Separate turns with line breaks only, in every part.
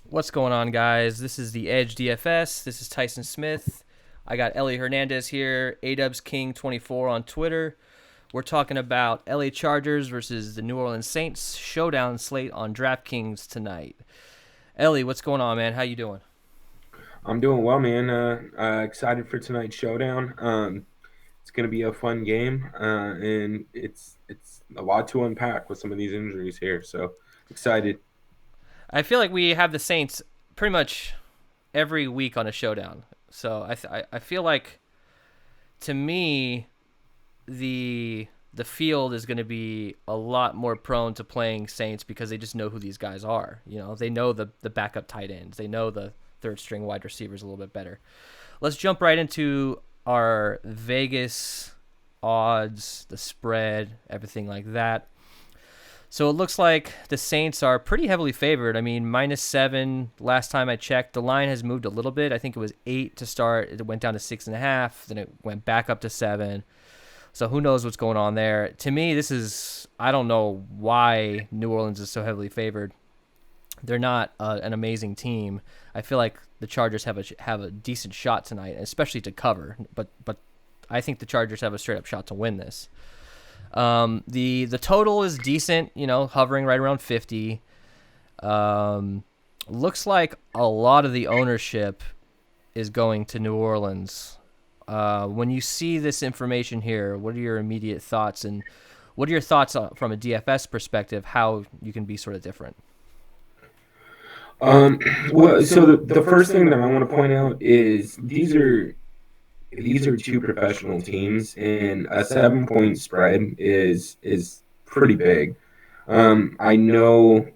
What's going on, guys? This is the Edge DFS. This is Tyson Smith. I got Ellie Hernandez here, Adubs King 24 on Twitter. We're talking about LA Chargers versus the New Orleans Saints showdown slate on DraftKings tonight. Ellie, what's going on, man? How you doing?
I'm doing well, man. Excited for tonight's showdown. It's going to be a fun game, and it's a lot to unpack with some of these injuries here. So excited.
I feel like we have the Saints pretty much every week on a showdown. So I feel like, to me, the field is going to be a lot more prone to playing Saints because they just know who these guys are. They know the backup tight ends. They know the third string wide receivers a little bit better. Let's jump right into our Vegas odds, the spread, everything like that. So it looks like the Saints are pretty heavily favored. I mean, -7 last time I checked. The line has moved a little bit. I think it was 8 to start. It went down to 6.5. Then it went back up to 7. So who knows what's going on there? To me, I don't know why New Orleans is so heavily favored. They're not an amazing team. I feel like the Chargers have a decent shot tonight, especially to cover. But I think the Chargers have a straight up shot to win this. The total is decent, hovering right around 50. Looks like a lot of the ownership is going to New Orleans. When you see this information here, what are your immediate thoughts, and what are your thoughts from a DFS perspective, how you can be sort of different?
Um, so the first thing that I want to point out is these are two professional teams, and a 7 point spread is pretty big. I know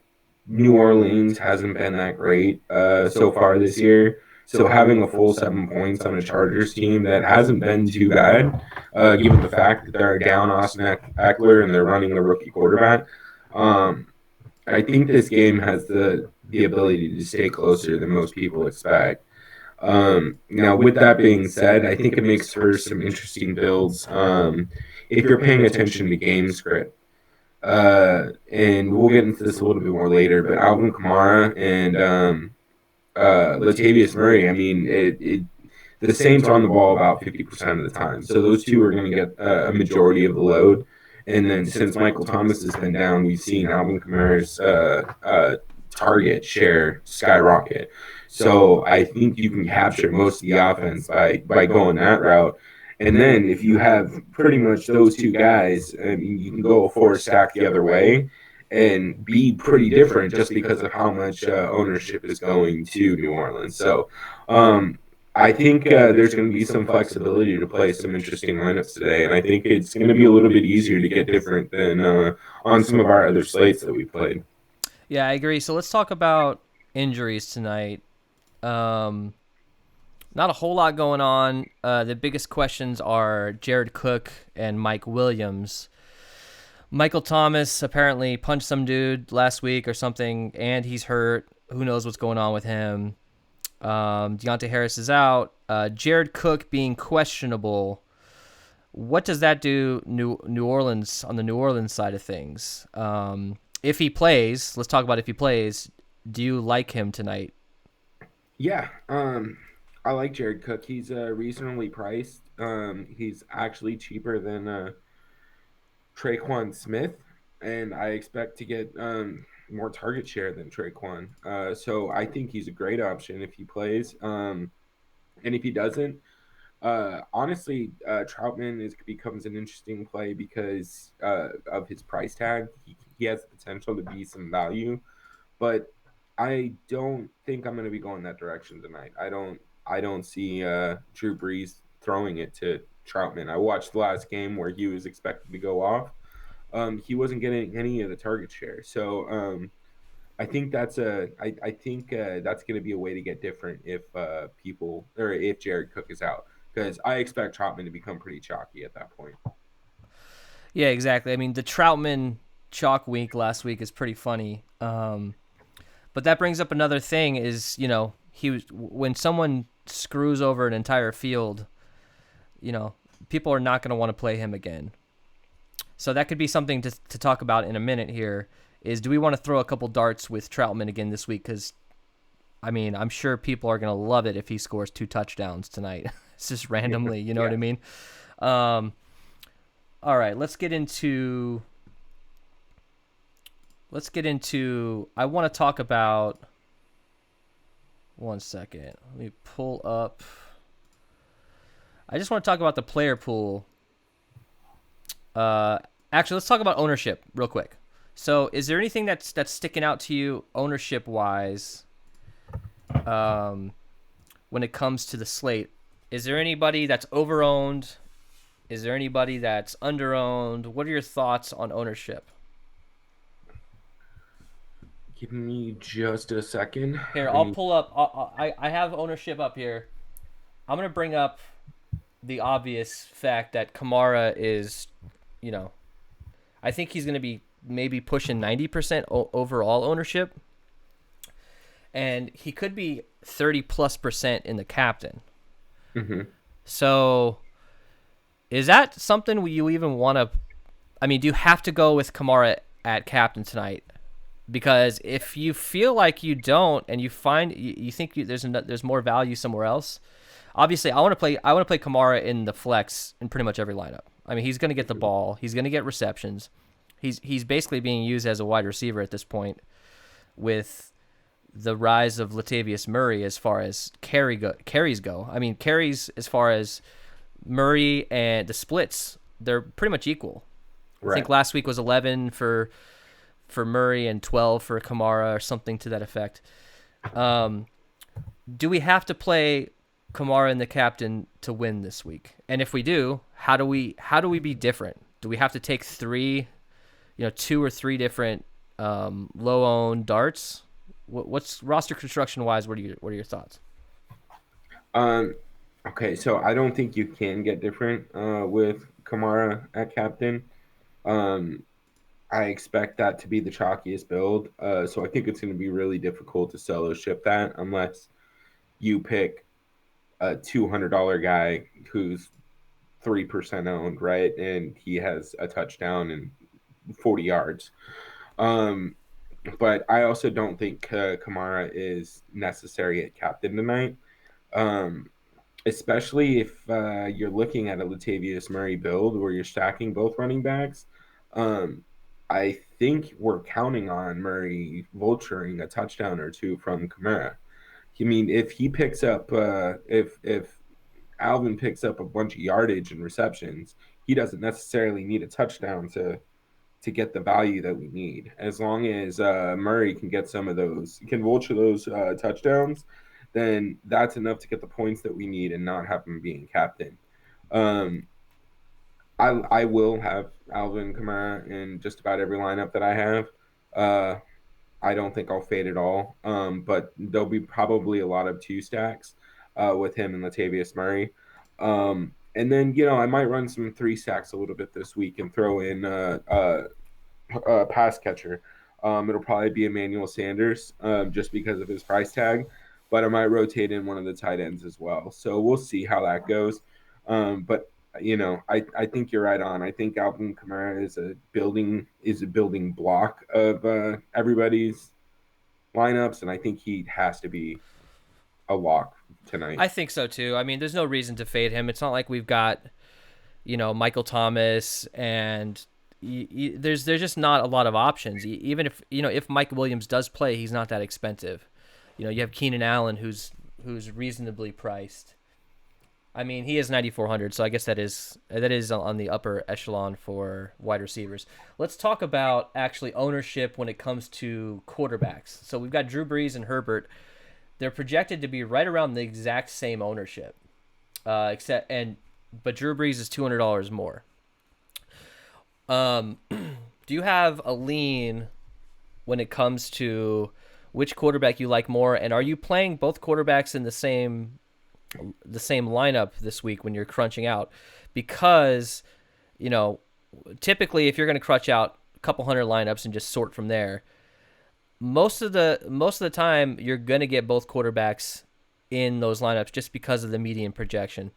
New Orleans hasn't been that great so far this year. So having a full 7 points on a Chargers team that hasn't been too bad, given the fact that they're down Austin Eckler and they're running a rookie quarterback, um, I think this game has the ability to stay closer than most people expect. Now, with that being said, I think it makes for some interesting builds if you're paying attention to game script. And we'll get into this a little bit more later, but Alvin Kamara and Latavius Murray, I mean, the Saints are on the ball about 50% of the time. So those two are going to get a majority of the load. And then since Michael Thomas has been down, we've seen Alvin Kamara's target share skyrocket. So I think you can capture most of the offense by going that route. And then if you have pretty much those two guys, I mean, you can go a four stack the other way and be pretty different just because of how much ownership is going to New Orleans. So I think there's going to be some flexibility to play some interesting lineups today, and I think it's going to be a little bit easier to get different than on some of our other slates that we played.
Yeah, I agree. So let's talk about injuries tonight. Um, Not a whole lot going on. The biggest questions are Jared Cook and Mike Williams. Michael Thomas apparently punched some dude last week or something, and he's hurt. Who knows what's going on with him? Deontay Harris is out. Jared Cook being questionable. What does that do New Orleans on the New Orleans side of things? If he plays, let's talk about if he plays. Do you like him tonight?
Yeah, I like Jared Cook. He's reasonably priced. He's actually cheaper than Treikwan Smith, and I expect to get more target share than Treikwan. So I think he's a great option if he plays. And if he doesn't, honestly, Troutman becomes an interesting play because of his price tag. He has the potential to be some value, but I don't think I'm going to be going that direction tonight. I don't see Drew Brees throwing it to Troutman. I watched the last game where he was expected to go off. He wasn't getting any of the target share. So I think that's going to be a way to get different if people or if Jared Cook is out because I expect Troutman to become pretty chalky at that point.
Yeah, exactly. I mean, the Troutman chalk week last week is pretty funny. But that brings up another thing: is he was when someone screws over an entire field, you know, people are not going to want to play him again. So that could be something to talk about in a minute here. Is do we want to throw a couple darts with Troutman again this week? Because I mean, I'm sure people are going to love it if he scores 2 touchdowns tonight. It's just randomly, you know what I mean? All right, let's get into I want to talk about, one second. Let me pull up. I just want to talk about the player pool. Actually, let's talk about ownership real quick. So, is there anything that's sticking out to you ownership wise when it comes to the slate? Is there anybody that's overowned? Is there anybody that's underowned? What are your thoughts on ownership?
Give me just a second.
Here, I'll pull up. I have ownership up here. I'm going to bring up the obvious fact that Kamara is, I think he's going to be maybe pushing 90% overall ownership. And he could be 30+% in the captain.
Mm-hmm.
So is that something you even want to, do you have to go with Kamara at captain tonight? Because if you feel like you don't, and you find you think there's more value somewhere else, obviously I want to play Kamara in the flex in pretty much every lineup. I mean, he's going to get the ball, he's going to get receptions. He's basically being used as a wide receiver at this point, with the rise of Latavius Murray as far as carries go. I mean, carries as far as Murray and the splits, they're pretty much equal. Right. I think last week was 11 for Murray and 12 for Kamara or something to that effect. Do we have to play Kamara and the captain to win this week? And if we do, how do we be different? Do we have to take 2 or 3 different low-owned darts? What's roster construction wise? What are your thoughts?
Okay, so I don't think you can get different with Kamara at captain. I expect that to be the chalkiest build. So I think it's going to be really difficult to solo ship that unless you pick a $200 guy who's 3% owned, right? And he has a touchdown and 40 yards. But I also don't think Kamara is necessary at captain tonight. Especially if you're looking at a Latavius Murray build where you're stacking both running backs. I think we're counting on Murray vulturing a touchdown or 2 from Kamara. I mean, if he picks up, if Alvin picks up a bunch of yardage and receptions, he doesn't necessarily need a touchdown to get the value that we need. As long as Murray can get some of those, can vulture those touchdowns, then that's enough to get the points that we need and not have him being captain. I will have Alvin Kamara in just about every lineup that I have. I don't think I'll fade at all, but there'll be probably a lot of 2 stacks with him and Latavius Murray. And then, I might run some 3 stacks a little bit this week and throw in a pass catcher. It'll probably be Emmanuel Sanders just because of his price tag, but I might rotate in one of the tight ends as well. So we'll see how that goes. But I think you're right on. I think Alvin Kamara is a building block of everybody's lineups, and I think he has to be a lock tonight.
I think so too. I mean, there's no reason to fade him. It's not like we've got, Michael Thomas, and there's just not a lot of options. Even if Mike Williams does play, he's not that expensive. You have Keenan Allen, who's reasonably priced. I mean, he is 9,400, so I guess that is on the upper echelon for wide receivers. Let's talk about actually ownership when it comes to quarterbacks. So we've got Drew Brees and Herbert. They're projected to be right around the exact same ownership, but Drew Brees is $200 more. Do you have a lean when it comes to which quarterback you like more, and are you playing both quarterbacks in the same lineup this week when you're crunching out? Because typically if you're going to crunch out a couple hundred lineups and just sort from there, most of the time you're going to get both quarterbacks in those lineups just because of the median projection.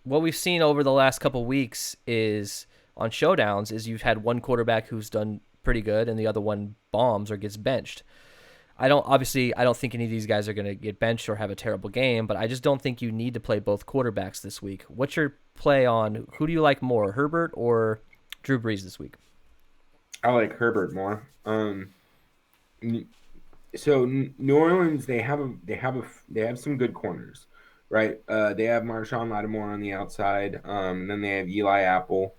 What we've seen over the last couple weeks is on showdowns is you've had one quarterback who's done pretty good and the other one bombs or gets benched. I don't think any of these guys are going to get benched or have a terrible game, but I just don't think you need to play both quarterbacks this week. What's your play on who do you like more, Herbert or Drew Brees this week?
I like Herbert more. So New Orleans, they have some good corners, right? They have Marshawn Lattimore on the outside. And then they have Eli Apple.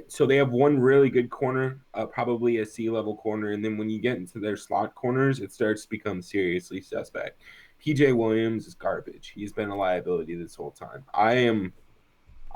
So they have one really good corner, probably a C-level corner, and then when you get into their slot corners, it starts to become seriously suspect. PJ Williams is garbage. He's been a liability this whole time. I'm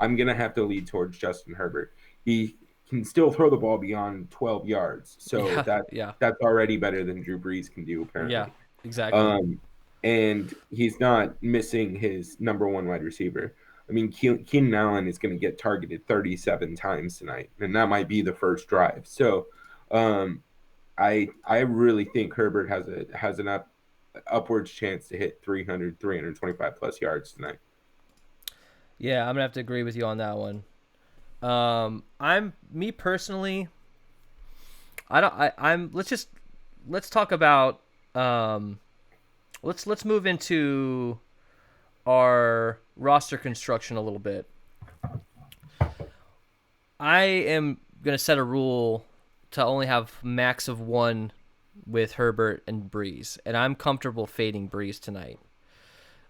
gonna have to lead towards Justin Herbert. He can still throw the ball beyond 12 yards, so that's already better than Drew Brees can do apparently.
Yeah, exactly.
And he's not missing his number one wide receiver. I mean, Keenan Allen is going to get targeted 37 times tonight, and that might be the first drive. So, I really think Herbert has an upwards chance to hit 300, 325 plus yards tonight.
Yeah, I'm gonna have to agree with you on that one. I'm me personally. Let's talk about. Let's move into our roster construction a little bit. I am going to set a rule to only have max of one with Herbert and Breeze, and I'm comfortable fading Breeze tonight.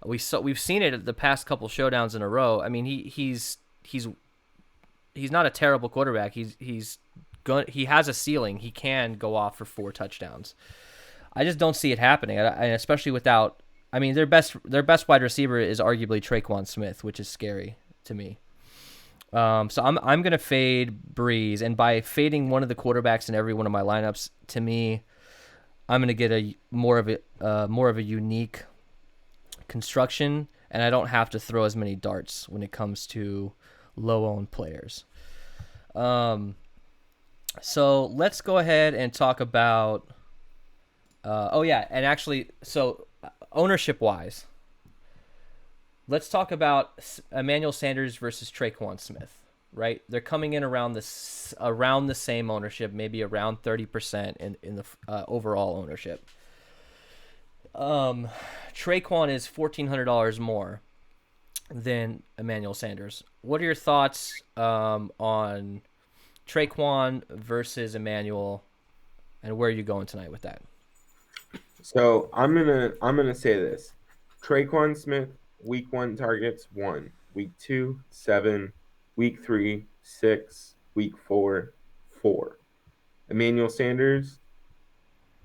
We've seen it at the past couple showdowns in a row. I mean, he's not a terrible quarterback. He has a ceiling. He can go off for 4 touchdowns. I just don't see it happening, and especially without. I mean, their best wide receiver is arguably Treikwan Smith, which is scary to me. So I'm gonna fade Breeze, and by fading one of the quarterbacks in every one of my lineups, to me, I'm gonna get a more of a unique construction, and I don't have to throw as many darts when it comes to low-owned players. So let's go ahead and talk about. And actually, so ownership-wise, let's talk about Emmanuel Sanders versus Treikwan Smith. Right, they're coming in around the same ownership, maybe around 30% in the overall ownership. Treikwan is $1,400 more than Emmanuel Sanders. What are your thoughts on Treikwan versus Emmanuel, and where are you going tonight with that?
So I'm gonna say this: Treikwan Smith, week 1 targets 1, week 2 7, week 3 6, week 4 4. Emmanuel Sanders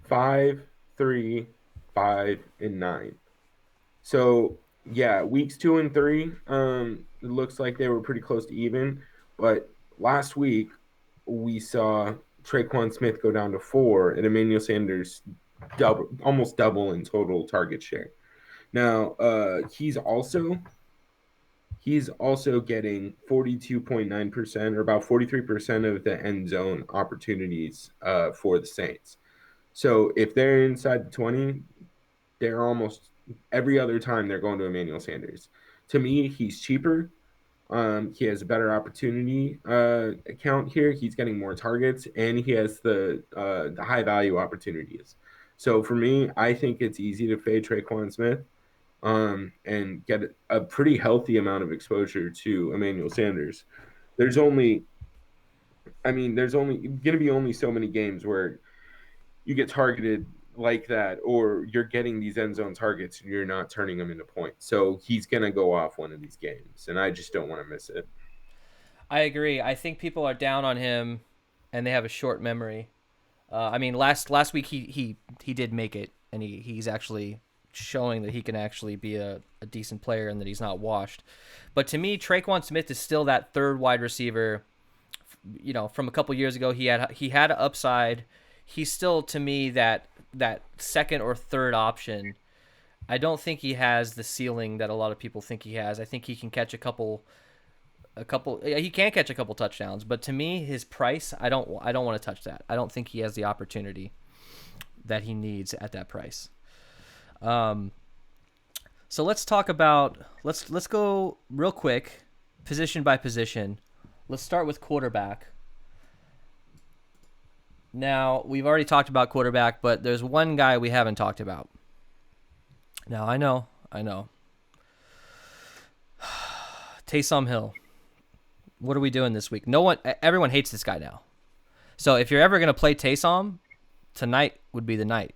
5 3 5 and 9. So yeah, weeks 2 and 3, it looks like they were pretty close to even. But last week we saw Treikwan Smith go down to 4, and Emmanuel Sanders almost double in total target share. Now he's also getting 42.9% or about 43% of the end zone opportunities for the Saints. So if they're inside the 20, they're almost every other time they're going to Emmanuel Sanders. To me, he's cheaper. He has a better opportunity account here. He's getting more targets, and he has the high value opportunities. So for me, I think it's easy to fade Treikwan Smith and get a pretty healthy amount of exposure to Emmanuel Sanders. There's only going to be only so many games where you get targeted like that, or you're getting these end zone targets and you're not turning them into points. So he's going to go off one of these games, and I just don't want to miss it.
I agree. I think people are down on him, and they have a short memory. I mean, last week he did make it, and he's actually showing that he can actually be a decent player and that he's not washed. But to me, Treikwan Smith is still that third wide receiver. You know, from a couple years ago, he had an upside. He's still, to me, that second or third option. I don't think he has the ceiling that a lot of people think he has. I think he can catch a couple touchdowns, but to me, his price, I don't want to touch that. I don't think he has the opportunity that he needs at that price. So let's talk about let's go real quick, position by position. Let's start with quarterback. Now, we've already talked about quarterback, but there's one guy we haven't talked about. Now, I know. Taysom Hill. What are we doing this week? Everyone hates this guy now. So if you're ever going to play Taysom, tonight would be the night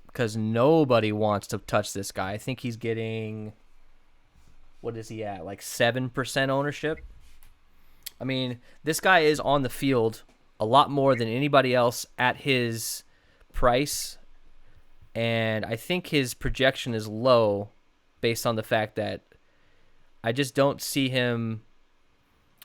because nobody wants to touch this guy. I think he's getting, what is he at? Like 7% ownership. I mean, this guy is on the field a lot more than anybody else at his price. And I think his projection is low based on the fact that I just don't see him.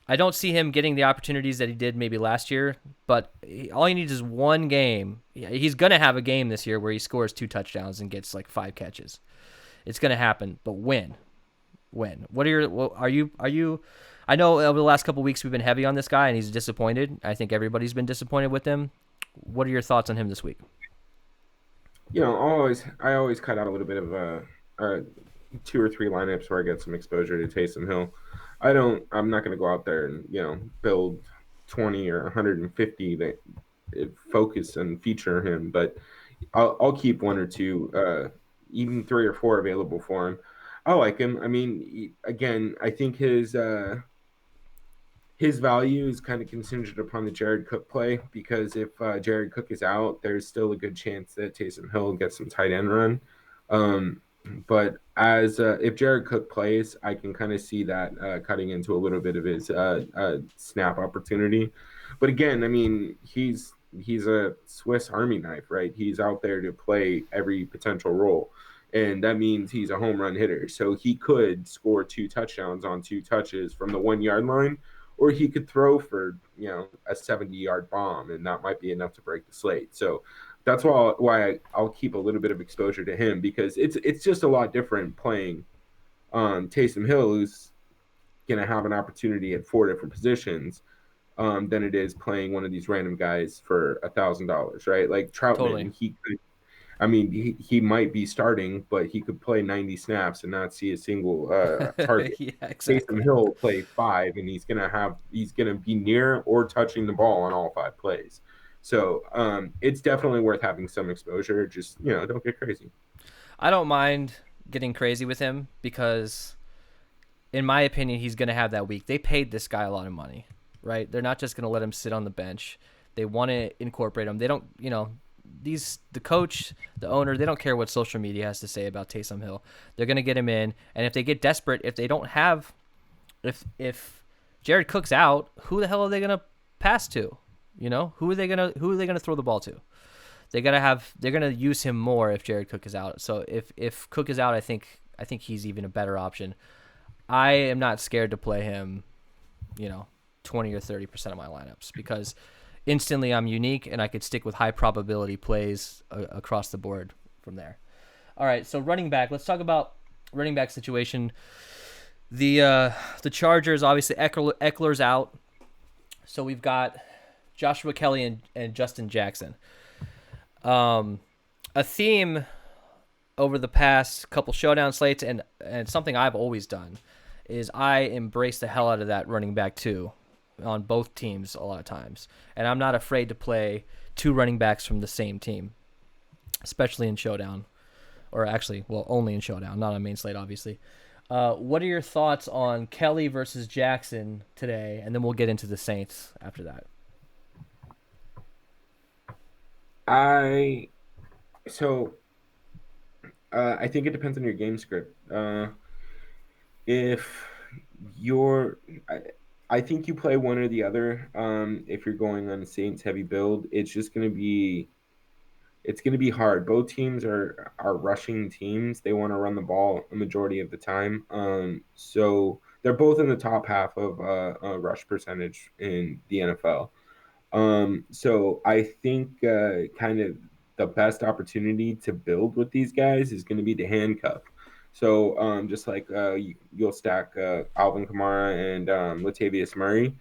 I don't see him getting the opportunities that he did maybe last year, but all he needs is one game. He's going to have a game this year where he scores 2 touchdowns and gets like 5 catches. It's going to happen, but when? What are you I know over the last couple of weeks we've been heavy on this guy and he's disappointed. I think everybody's been disappointed with him. What are your thoughts on him this week?
I always cut out a little bit of 2 or 3 lineups where I get some exposure to Taysom Hill. I'm not going to go out there and build 20 or 150 that focus and feature him, but I'll keep 1 or 2, even 3 or 4 available for him. I like him. I mean, again, I think his value is kind of contingent upon the Jared Cook play because if Jared Cook is out, there's still a good chance that Taysom Hill gets some tight end run. But if Jared Cook plays, I can kind of see that cutting into a little bit of his snap opportunity. But again, I mean, he's a Swiss Army knife, right? He's out there to play every potential role. And that means he's a home run hitter. So he could score 2 touchdowns on 2 touches from the 1-yard line, or he could throw for, a 70-yard bomb, and that might be enough to break the slate. So that's why I'll keep a little bit of exposure to him because it's just a lot different playing Taysom Hill, who's going to have an opportunity at 4 different positions than it is playing one of these random guys for $1,000, right? Like Troutman,
Totally.
he might be starting, but he could play 90 snaps and not see a single target.
Yeah, exactly.
Taysom Hill will play 5, and he's gonna be near or touching the ball on all 5 plays. So it's definitely worth having some exposure. Just don't get crazy.
I don't mind getting crazy with him because, in my opinion, he's going to have that week. They paid this guy a lot of money, right? They're not just going to let him sit on the bench. They want to incorporate him. They don't, the coach, the owner, they don't care what social media has to say about Taysom Hill. They're going to get him in, and if they get desperate, if they don't have, if Jared Cook's out, who the hell are they going to pass to? Who are they gonna throw the ball to? They're gonna use him more if Jared Cook is out. So if Cook is out, I think he's even a better option. I am not scared to play him, 20 or 30% of my lineups because instantly I'm unique and I could stick with high probability plays across the board from there. All right, so running back. Let's talk about running back situation. The Chargers, obviously Eckler's out, so we've got Joshua Kelly and Justin Jackson. A theme over the past couple showdown slates and something I've always done is I embrace the hell out of that running back too on both teams a lot of times. And I'm not afraid to play 2 running backs from the same team, especially in showdown. Or actually, well, only in showdown, not on main slate, obviously. What are your thoughts on Kelly versus Jackson today? And then we'll get into the Saints after that.
I think it depends on your game script. If I think you play one or the other. If you're going on a Saints heavy build, it's going to be hard. Both teams are rushing teams. They want to run the ball a majority of the time. So they're both in the top half of rush percentage in the NFL. So I think kind of the best opportunity to build with these guys is going to be the handcuff. So just like you'll stack Alvin Kamara and Latavius Murray,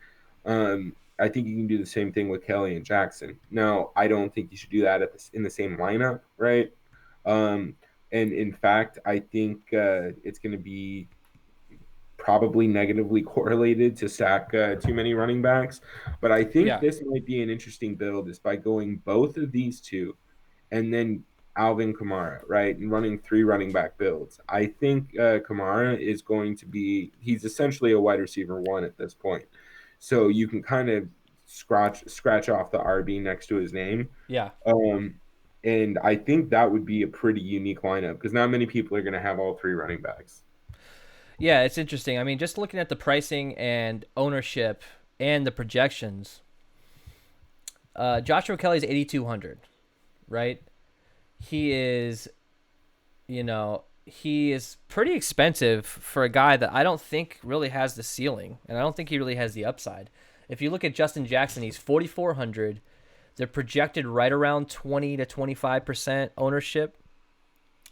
I think you can do the same thing with Kelly and Jackson. Now, I don't think you should do that in the same lineup, right? And in fact, I think it's going to be probably negatively correlated to stack too many running backs. But I think
Yeah.
this might be an interesting build is by going both of these two and then Alvin Kamara, right? And running 3 running back builds. I think Kamara is going to be, he's essentially a wide receiver 1 at this point. So you can kind of scratch off the RB next to his name.
Yeah.
And I think that would be a pretty unique lineup because not many people are going to have all 3 running backs.
Yeah, it's interesting. I mean, just looking at the pricing and ownership and the projections, Joshua Kelly's 8,200, right? He is, he is pretty expensive for a guy that I don't think really has the ceiling, and I don't think he really has the upside. If you look at Justin Jackson, he's 4,400. They're projected right around 20 to 25% ownership.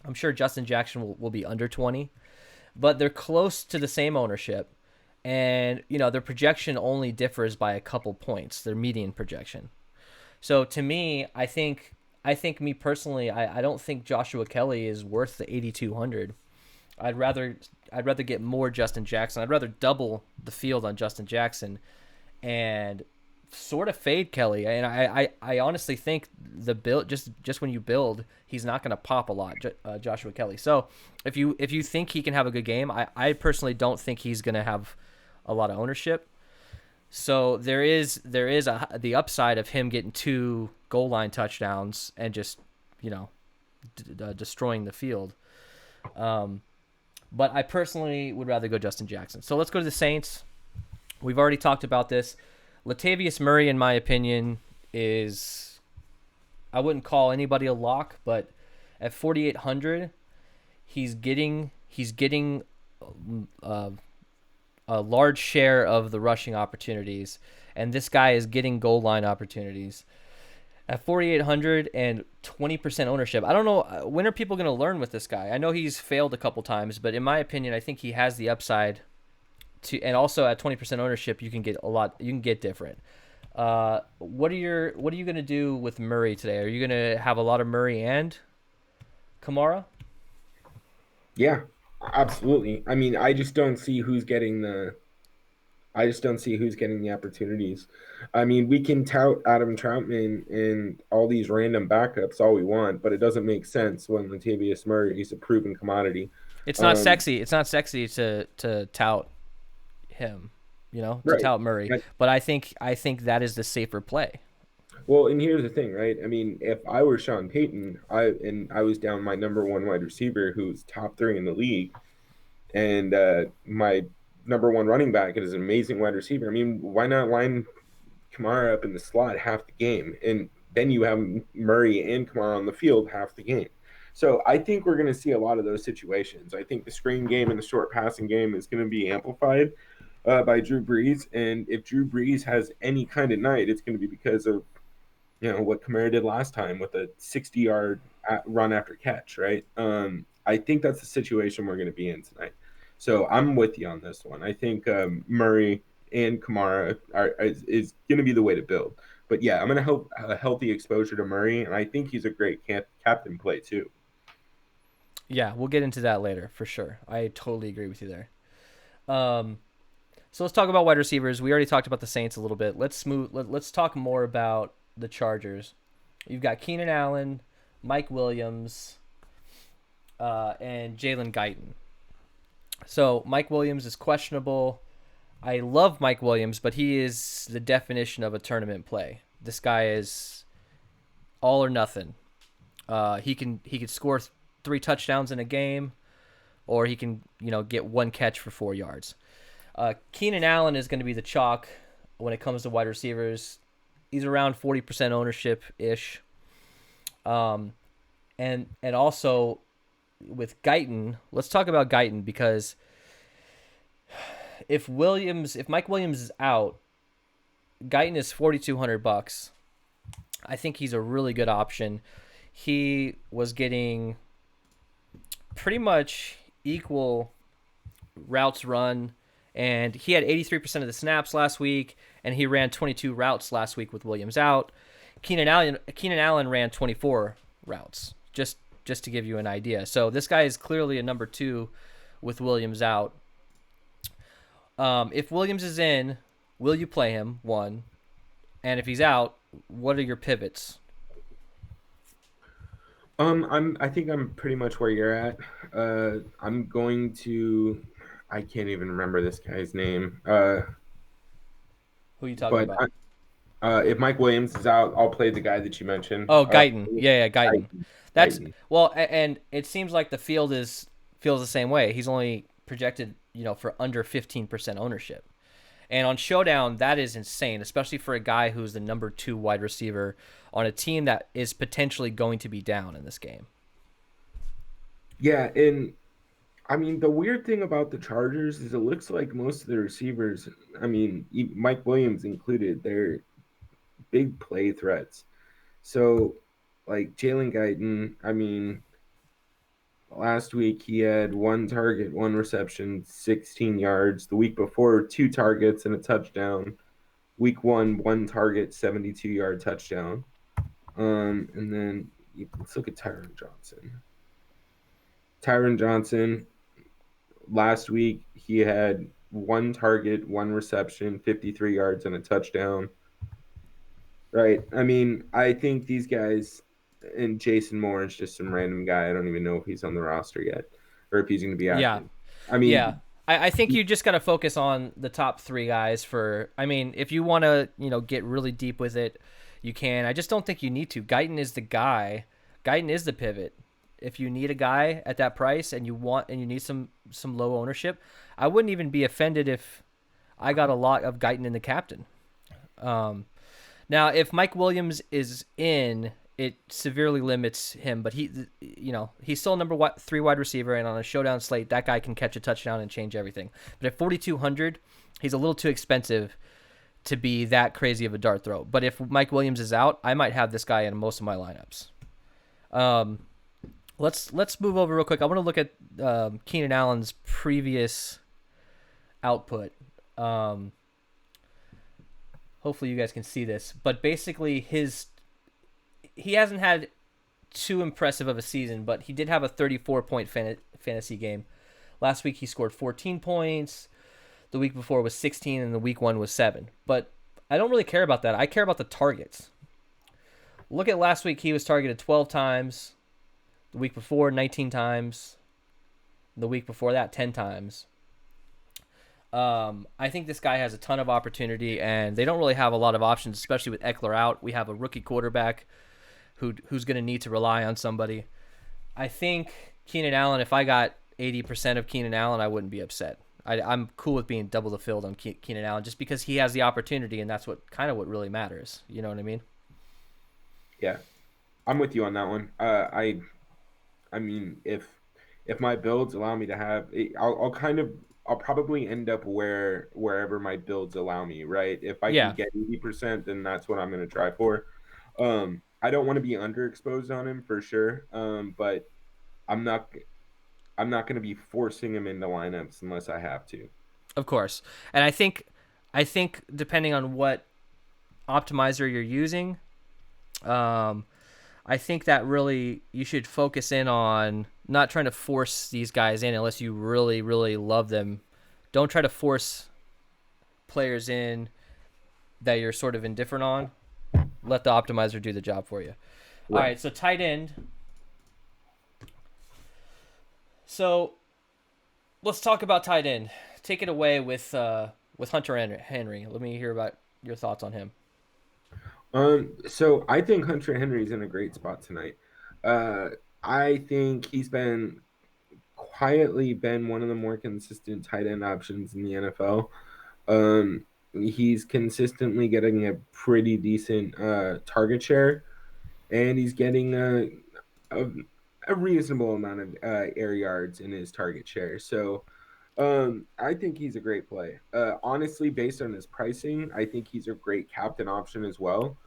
I'm sure Justin Jackson will be under 20, but they're close to the same ownership. And, their projection only differs by a couple points, their median projection. So to me, I think me personally, I don't think Joshua Kelly is worth the 8,200. I'd rather get more Justin Jackson. I'd rather double the field on Justin Jackson and sort of fade Kelly. And I honestly think the build, just when you build, he's not going to pop a lot, Joshua Kelly. So if you think he can have a good game, I personally don't think he's going to have a lot of ownership. So there is the upside of him getting 2 goal line touchdowns and just destroying the field. But I personally would rather go Justin Jackson. So let's go to the Saints. We've already talked about this. Latavius Murray, in my opinion, is, I wouldn't call anybody a lock, but at 4,800, he's getting a large share of the rushing opportunities, and this guy is getting goal line opportunities. At 4,800 and 20% ownership, I don't know, when are people going to learn with this guy? I know he's failed a couple times, but in my opinion, I think he has the upside to, and also at 20% ownership, you can get a lot. You can get different. What are you going to do with Murray today? Are you going to have a lot of Murray and Kamara?
Yeah, absolutely. I mean, I just don't see who's getting the opportunities. I mean, we can tout Adam Troutman and all these random backups all we want, but it doesn't make sense when Latavius Murray is a proven commodity.
It's not sexy. It's not sexy to tout him, to
Right.
tout Murray.
Right.
But I think that is the safer play.
Well, and here's the thing, right? I mean, if I were Sean Payton, I was down my number 1 wide receiver who's top 3 in the league, and my number 1 running back is an amazing wide receiver. I mean, why not line Kamara up in the slot half the game, and then you have Murray and Kamara on the field half the game. So I think we're going to see a lot of those situations. I think the screen game and the short passing game is going to be amplified by Drew Brees, and if Drew Brees has any kind of night, it's going to be because of what Kamara did last time with a 60-yard run after catch, right? I think that's the situation we're going to be in tonight. So I'm with you on this one. I think Murray and Kamara is going to be the way to build. But yeah, I'm going to help a healthy exposure to Murray, and I think he's a great captain play too.
Yeah, we'll get into that later for sure. I totally agree with you there. So let's talk about wide receivers. We already talked about the Saints a little bit. Let's talk more about the Chargers. You've got Keenan Allen, Mike Williams, and Jalen Guyton. So Mike Williams is questionable. I love Mike Williams, but he is the definition of a tournament play. This guy is all or nothing. He could score 3 touchdowns in a game, or he can get 1 catch for 4 yards. Keenan Allen is going to be the chalk when it comes to wide receivers. He's around 40% ownership ish. And also with Guyton, let's talk about Guyton, because if Mike Williams is out, Guyton is $4,200. I think he's a really good option. He was getting pretty much equal routes run, and he had 83% of the snaps last week, and he ran 22 routes last week with Williams out. Keenan Allen ran 24 routes, just to give you an idea. So this guy is clearly a number 2 with Williams out. If Williams is in, will you play him? One, and if he's out, what are your pivots?
I think I'm pretty much where you're at. I'm going to. I can't even remember this guy's name.
Who are you talking
But
about?
if Mike Williams is out, I'll play the guy that you mentioned.
Oh, Guyton. Yeah, Guyton.
Guyton.
That's
Guyton.
well, and it seems like the field feels the same way. He's only projected, for under 15% ownership. And on Showdown, that is insane, especially for a guy who's the number 2 wide receiver on a team that is potentially going to be down in this game.
Yeah, and I mean the weird thing about the Chargers is it looks like most of the receivers, I mean Mike Williams included, they're big play threats. So, like Jalen Guyton, I mean, last week he had 1 target, 1 reception, 16 yards. The week before, 2 targets and a touchdown. Week 1 target, 72-yard touchdown. And then let's look at Tyron Johnson. Tyron Johnson, last week he had 1 target, 1 reception, 53 yards and a touchdown. Right. I mean, I think these guys, and Jason Moore is just some random guy. I don't even know if he's on the roster yet or if he's going to be
Yeah.
active. I
Yeah.
mean,
I think you just got to focus on the top 3 guys if you want to, get really deep with it, you can. I just don't think you need to. Guyton is the guy. Guyton is the pivot. If you need a guy at that price and you need some low ownership, I wouldn't even be offended if I got a lot of Guyton in the captain. Now, if Mike Williams is in, it severely limits him. But he's still number 3 wide receiver, and on a Showdown slate, that guy can catch a touchdown and change everything. But at 4,200, he's a little too expensive to be that crazy of a dart throw. But if Mike Williams is out, I might have this guy in most of my lineups. Let's move over real quick. I want to look at Keenan Allen's previous output. Hopefully you guys can see this, but basically he hasn't had too impressive of a season, but he did have a 34-point fantasy game. Last week he scored 14 points. The week before was 16, and the week 1 was 7. But I don't really care about that. I care about the targets. Look at last week. He was targeted 12 times. The week before, 19 times. The week before that, 10 times. I think this guy has a ton of opportunity, and they don't really have a lot of options, especially with Eckler out. We have a rookie quarterback who's going to need to rely on somebody. I think Keenan Allen, if I got 80% of Keenan Allen, I wouldn't be upset. I'm cool with being double the field on Keenan Allen just because he has the opportunity, and that's what really matters. You know what I mean?
Yeah, I'm with you on that one. I mean, if my builds allow me to have, I'll probably end up wherever my builds allow me, right? If I can get 80%, then that's what I'm going to try for. I don't want to be underexposed on him for sure, but I'm not going to be forcing him into lineups unless I have to.
Of course, and I think depending on what optimizer you're using, I think that really you should focus in on not trying to force these guys in unless you really, really love them. Don't try to force players in that you're sort of indifferent on. Let the optimizer do the job for you. Right. All right, so tight end. So let's talk about tight end. Take it away with Hunter Henry. Let me hear about your thoughts on him.
So I think Hunter Henry's in a great spot tonight. I think he's quietly been one of the more consistent tight end options in the NFL. He's consistently getting a pretty decent target share, and he's getting a reasonable amount of air yards in his target share. So I think he's a great play. Honestly, based on his pricing, I think he's a great captain option as well.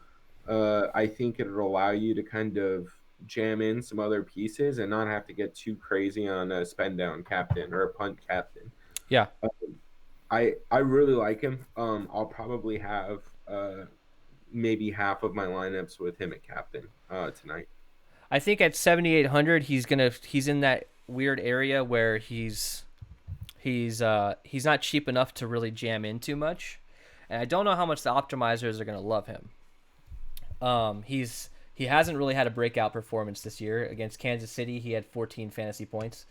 I think it'll allow you to kind of jam in some other pieces and not have to get too crazy on a spend down captain or a punt captain.
Yeah.
I really like him. I'll probably have maybe half of my lineups with him at captain tonight.
I think at 7,800 he's in that weird area where he's He's not cheap enough to really jam in too much, and I don't know how much the optimizers are going to love him. He hasn't really had a breakout performance this year. Against Kansas City, he had 14 fantasy points.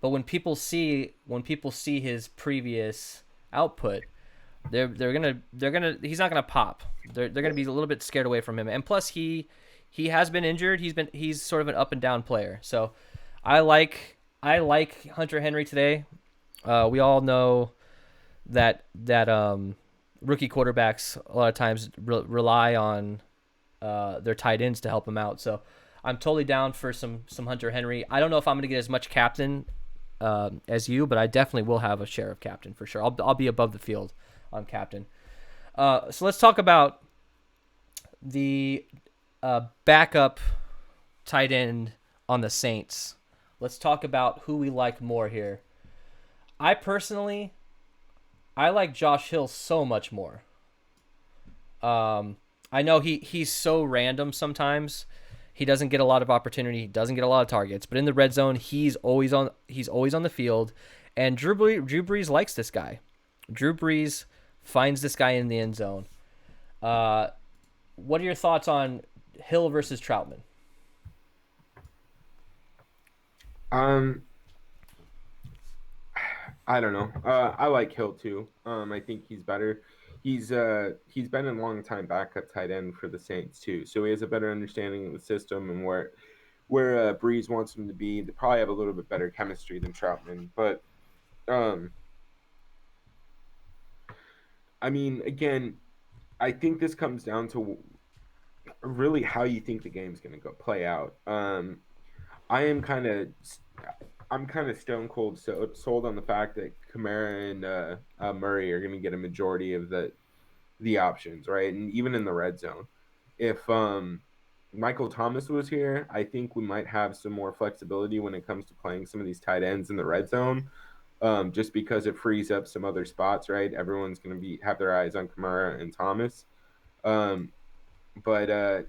But when people see his previous output, they're gonna he's not gonna pop. They're gonna be a little bit scared away from him. And plus he has been injured. He's sort of an up and down player. So I like Hunter Henry today. We all know that rookie quarterbacks a lot of times rely on their tight ends to help him out. So I'm totally down for some Hunter Henry. I don't know if I'm going to get as much captain as you, but I definitely will have a share of captain for sure. I'll be above the field on captain. So let's talk about the backup tight end on the Saints. Let's talk about who we like more here. I personally, I like Josh Hill so much more. I know he's so random sometimes. He doesn't get a lot of opportunity. He doesn't get a lot of targets. But in the red zone, he's always on the field. And Drew Brees likes this guy. Drew Brees finds this guy in the end zone. What are your thoughts on Hill versus Troutman?
I don't know. I like Hill too. I think he's better. He's been a long time backup tight end for the Saints too, so he has a better understanding of the system and where Breeze wants him to be. They probably have a little bit better chemistry than Troutman, but I mean, again, I think this comes down to really how you think the game's going to play out. I am kind of I'm kind of stone cold sold on the fact that Kamara and Murray are going to get a majority of the options, right? And even in the red zone, if Michael Thomas was here, I think we might have some more flexibility when it comes to playing some of these tight ends in the red zone, just because it frees up some other spots, right? Everyone's going to have their eyes on Kamara and Thomas. But I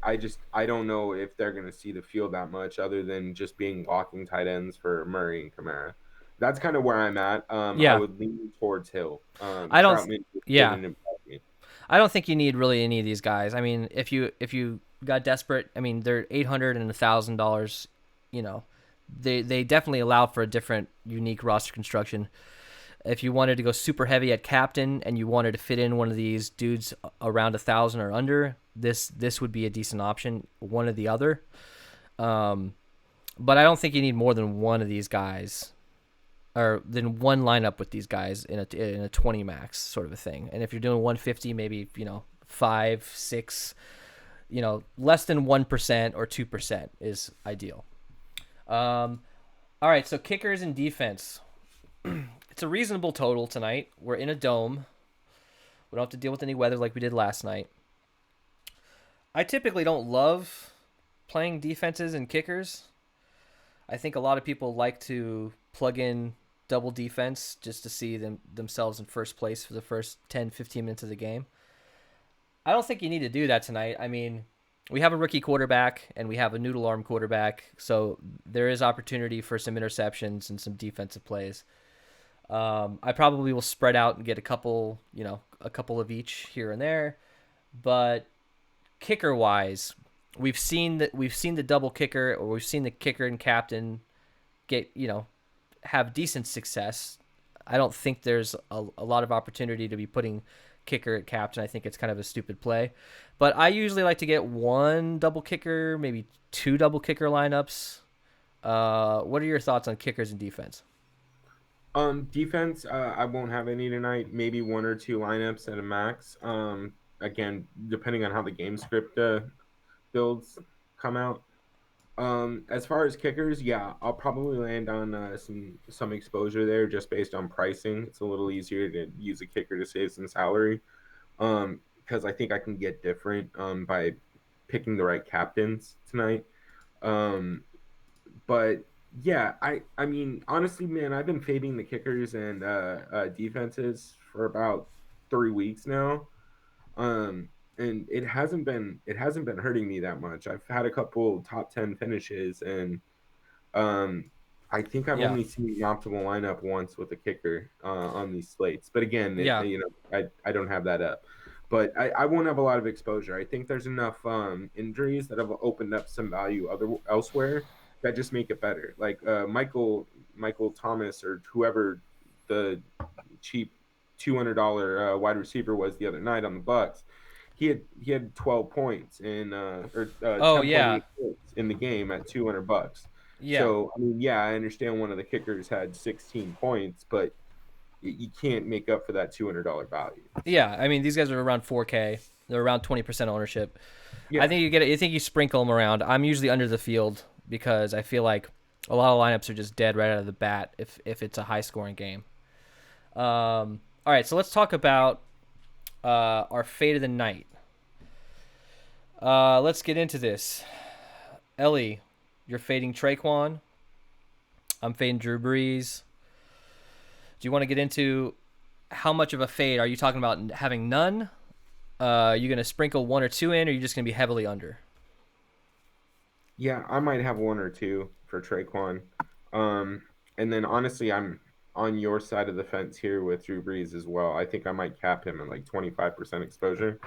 don't know if they're going to see the field that much other than just being walking tight ends for Murray and Kamara. That's kind of where I'm at. I would lean towards Hill.
I don't.
Troutman
Yeah,
didn't impress me.
I don't think you need really any of these guys. I mean, if you got desperate, I mean, they're $800 and $1,000. You know, they definitely allow for a different, unique roster construction. If you wanted to go super heavy at captain and you wanted to fit in one of these dudes around 1,000 or under, this would be a decent option. One or the other, but I don't think you need more than one of these guys, or than one lineup with these guys in a 20 max sort of a thing. And if you're doing 150, maybe 5, 6, less than 1% or 2% is ideal. All right, so kickers and defense. It's a reasonable total tonight. We're in a dome. We don't have to deal with any weather like we did last night. I typically don't love playing defenses and kickers. I think a lot of people like to plug in double defense just to see themselves in first place for the first 10, 15 minutes of the game. I don't think you need to do that tonight. I mean, we have a rookie quarterback and we have a noodle arm quarterback, so there is opportunity for some interceptions and some defensive plays. I probably will spread out and get a couple of each here and there, but kicker wise, we've seen the double kicker, or we've seen the kicker and captain get have decent success. I don't think there's a lot of opportunity to be putting kicker at captain. I think it's kind of a stupid play, but I usually like to get one double kicker, maybe two double kicker lineups. What are your thoughts on kickers and defense?
Defense, I won't have any tonight. Maybe one or two lineups at a max. Again, depending on how the game script builds come out. As far as kickers, yeah, I'll probably land on some exposure there just based on pricing. It's a little easier to use a kicker to save some salary. Because I think I can get different by picking the right captains tonight. But yeah, I mean, honestly, man, I've been fading the kickers and defenses for about 3 weeks now. And it hasn't been hurting me that much. I've had a couple top 10 finishes, and I think I've
Yeah.
only seen the optimal lineup once with a kicker on these slates. But again,
Yeah.
I don't have that up. But I won't have a lot of exposure. I think there's enough injuries that have opened up some value elsewhere that just make it better. Like Michael Thomas or whoever the cheap $200 wide receiver was the other night on the Bucks. He had 12 points in or
Oh, yeah.
10.8 points in the game at $200.
Yeah.
So I mean, yeah, I understand one of the kickers had 16 points, but you can't make up for that $200 value.
Yeah. I mean, these guys are around 4K. They're around 20% ownership. I
Yeah,
think you get it. I think you sprinkle them around. I'm usually under the field because I feel like a lot of lineups are just dead right out of the bat if it's a high scoring game. All right, so let's talk about our fate of the night. Let's get into this. Ellie, you're fading Treikwan. I'm fading Drew Brees. Do you want to get into how much of a fade? Are you talking about having none? Are you going to sprinkle one or two in, or are you just going to be heavily under?
yeah, I might have one or two for Treikwan. And then honestly, I'm on your side of the fence here with Drew Brees as well. I think I might cap him at like 25% exposure.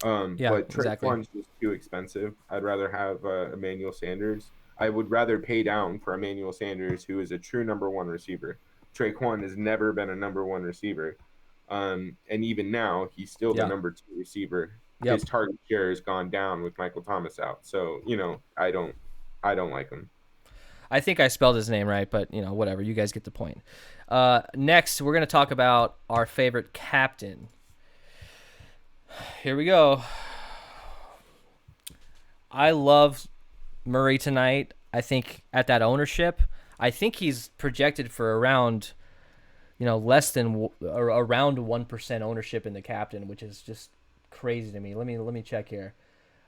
Yeah,
But
exactly.
Treikwan's just too expensive. I'd rather have Emmanuel Sanders. I would rather pay down for Emmanuel Sanders, who is a true number one receiver. Treikwan has never been a number one receiver. And even now, he's still the
Yeah.
number two receiver. His
Yep.
target share has gone down with Michael Thomas out. So, I don't like him.
I think I spelled his name right, but whatever. You guys get the point. Next, we're going to talk about our favorite captain. Here we go. I love Murray tonight. I think at that ownership, I think he's projected for around, less than or around 1% ownership in the captain, which is just crazy to me. Let me check here.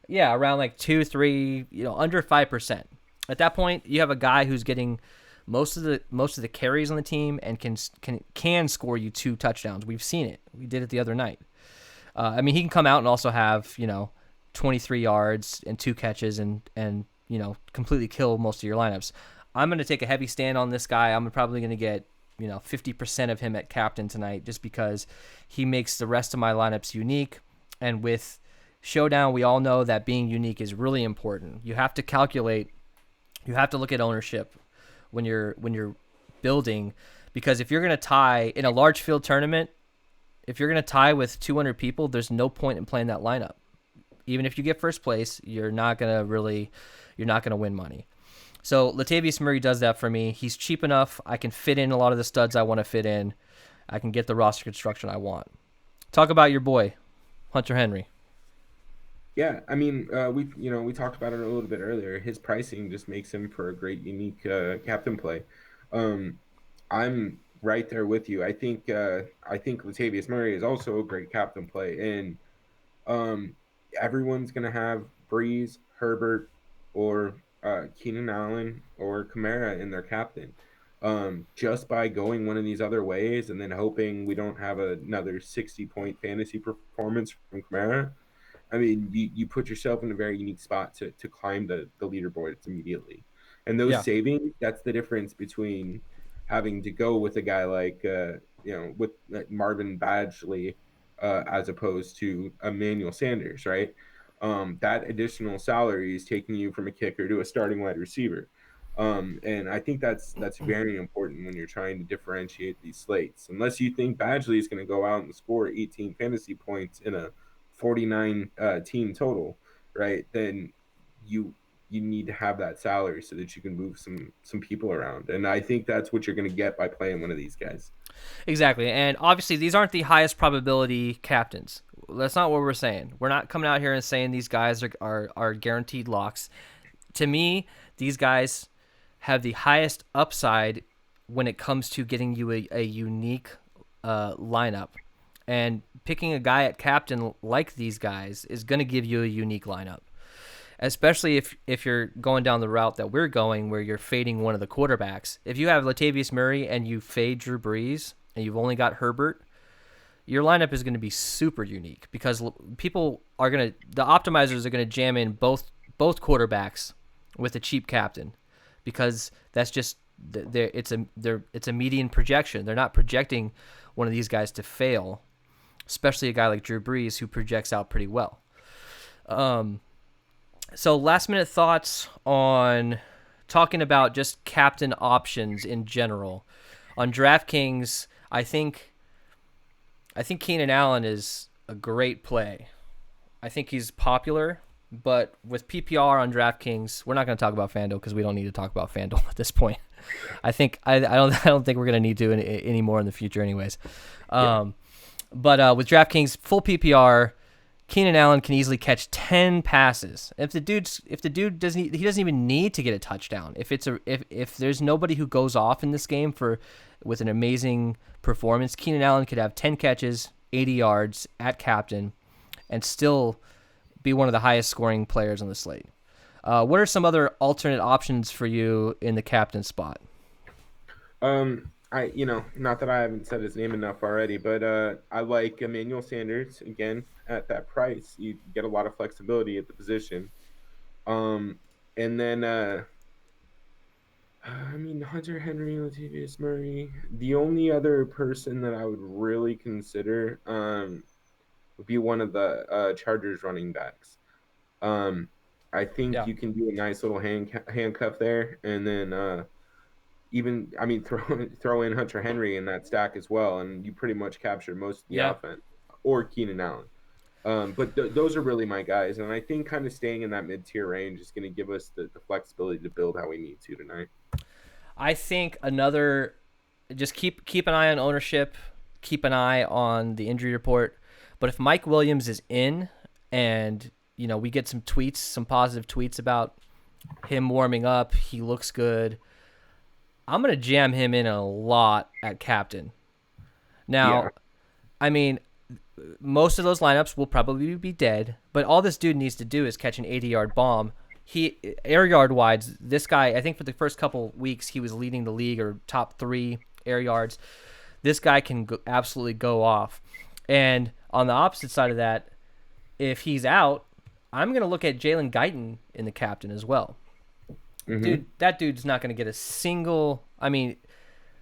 Yeah, around like 2, 3, under 5%. At that point, you have a guy who's getting most of the carries on the team and can score you 2 touchdowns. We've seen it. We did it the other night. I mean, he can come out and also have 23 yards and 2 catches and completely kill most of your lineups. I'm going to take a heavy stand on this guy. I'm probably going to get 50% of him at captain tonight just because he makes the rest of my lineups unique. And with Showdown, we all know that being unique is really important. You have to calculate. You have to look at ownership when you're building, because if you're going to tie in a large field tournament, if you're going to tie with 200 people, there's no point in playing that lineup. Even if you get first place, you're not going to win money. So Latavius Murray does that for me. He's cheap enough. I can fit in a lot of the studs I want to fit in. I can get the roster construction I want. Talk about your boy, Hunter Henry.
Yeah, I mean, we talked about it a little bit earlier. His pricing just makes him for a great, unique captain play. Um, I'm right there with you. I think Latavius Murray is also a great captain play, and um, everyone's gonna have Breeze, Herbert, or Keenan Allen or Kamara in their captain. Just by going one of these other ways and then hoping we don't have another 60-point fantasy performance from Kamara. I mean, you put yourself in a very unique spot to climb the leaderboards immediately. And those
Yeah.
savings, that's the difference between having to go with a guy like, with Marvin Badgley as opposed to Emmanuel Sanders, right? That additional salary is taking you from a kicker to a starting wide receiver. And I think that's very important when you're trying to differentiate these slates. Unless you think Badgley is going to go out and score 18 fantasy points in a 49 team total, right? Then you need to have that salary so that you can move some people around. And I think that's what you're going to get by playing one of these guys.
Exactly. And obviously, these aren't the highest probability captains. That's not what we're saying. We're not coming out here and saying these guys are guaranteed locks. To me, these guys have the highest upside when it comes to getting you a unique lineup. And picking a guy at captain like these guys is going to give you a unique lineup, especially if you're going down the route that we're going, where you're fading one of the quarterbacks. If you have Latavius Murray and you fade Drew Brees and you've only got Herbert, your lineup is going to be super unique because the optimizers are going to jam in both quarterbacks with a cheap captain, because that's just it's a median projection. They're not projecting one of these guys to fail, especially a guy like Drew Brees who projects out pretty well. So last minute thoughts on talking about just captain options in general. On DraftKings, I think Keenan Allen is a great play. I think he's popular, but with PPR on DraftKings, we're not going to talk about FanDuel because we don't need to talk about FanDuel at this point. I don't think we're going to need to anymore in the future, anyways. But with DraftKings full PPR, Keenan Allen can easily catch 10 passes. If the dude doesn't even need to get a touchdown. If there's nobody who goes off in this game with an amazing performance, Keenan Allen could have 10 catches, 80 yards at captain, and still be one of the highest scoring players on the slate. What are some other alternate options for you in the captain spot?
Not that I haven't said his name enough already, but I like Emmanuel Sanders again at that price. You get a lot of flexibility at the position. And then Hunter Henry, Latavius Murray. The only other person that I would really consider would be one of the Chargers running backs. I think you can do a nice little handcuff there, and then throw in Hunter Henry in that stack as well, and you pretty much capture most of the offense, or Keenan Allen. But those are really my guys, and I think kind of staying in that mid-tier range is going to give us the flexibility to build how we need to tonight.
I think just keep an eye on ownership, keep an eye on the injury report. But if Mike Williams is in, and we get some positive tweets about him warming up, he looks good, I'm going to jam him in a lot at captain. Now, most of those lineups will probably be dead, but all this dude needs to do is catch an 80-yard bomb. Air yard wise, this guy, I think for the first couple weeks, he was leading the league or top 3 air yards. This guy can absolutely go off. And on the opposite side of that, if he's out, I'm going to look at Jalen Guyton in the captain as well. Mm-hmm. Dude, that dude's not going to get a single.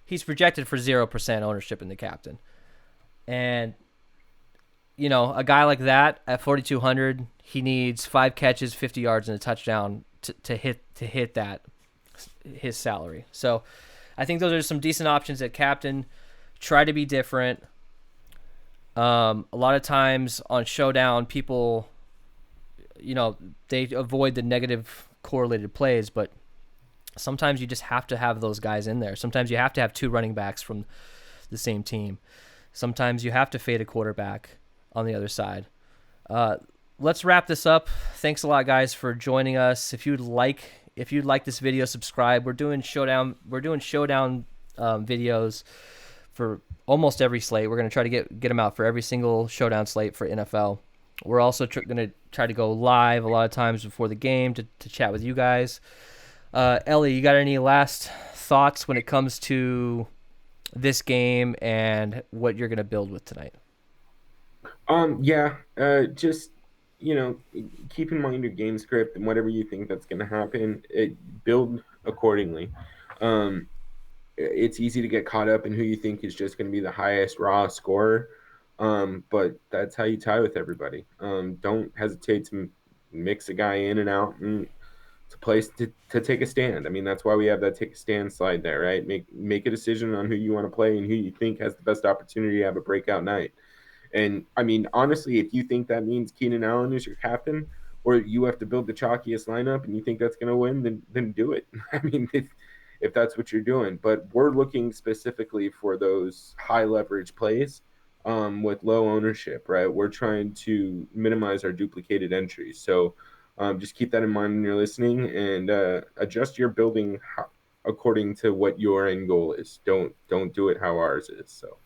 He's projected for 0% ownership in the captain. And, a guy like that at 4,200, he needs 5 catches, 50 yards, and a touchdown to hit his salary. So I think those are some decent options at captain. Try to be different. A lot of times on Showdown, people, they avoid the negative correlated plays, but sometimes you just have to have those guys in there. Sometimes you have to have 2 running backs from the same team. Sometimes you have to fade a quarterback on the other side. Let's wrap this up. Thanks a lot, guys, for joining us. If you'd like this video, subscribe. We're doing Showdown videos for almost every slate. We're going to try to get them out for every single Showdown slate for NFL. We're also going to try to go live a lot of times before the game to chat with you guys. Ellie, you got any last thoughts when it comes to this game and what you're going to build with tonight?
Just keep in mind your game script and whatever you think that's going to happen, build accordingly. It's easy to get caught up in who you think is just going to be the highest raw scorer, but that's how you tie with everybody. Don't hesitate to mix a guy in and out and to take a stand. That's why we have that take a stand slide there, right? Make a decision on who you want to play and who you think has the best opportunity to have a breakout night. And honestly, if you think that means Keenan Allen is your captain, or you have to build the chalkiest lineup and you think that's going to win, then do it. If that's what you're doing. But we're looking specifically for those high leverage plays with low ownership, right? We're trying to minimize our duplicated entries. So just keep that in mind when you're listening, and adjust your building according to what your end goal is. Don't do it how ours is. So.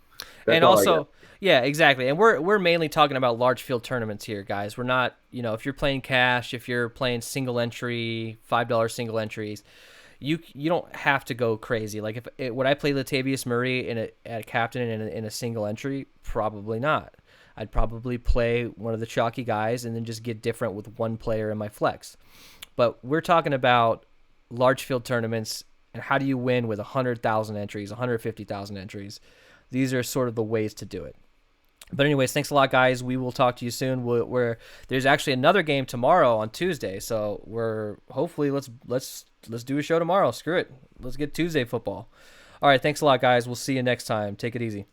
And also, yeah, exactly. And we're mainly talking about large field tournaments here, guys. We're not, if you're playing cash, if you're playing single entry, $5 single entries, you don't have to go crazy. Like would I play Latavius Murray at a captain in a single entry? Probably not. I'd probably play one of the chalky guys and then just get different with one player in my flex. But we're talking about large field tournaments And how do you win with 100,000 entries, 150,000 entries? These are sort of the ways to do it. But anyways, thanks a lot, guys. We will talk to you soon. There's actually another game tomorrow on Tuesday, so hopefully let's do a show tomorrow. Screw it, let's get Tuesday football. All right, thanks a lot, guys. We'll see you next time. Take it easy.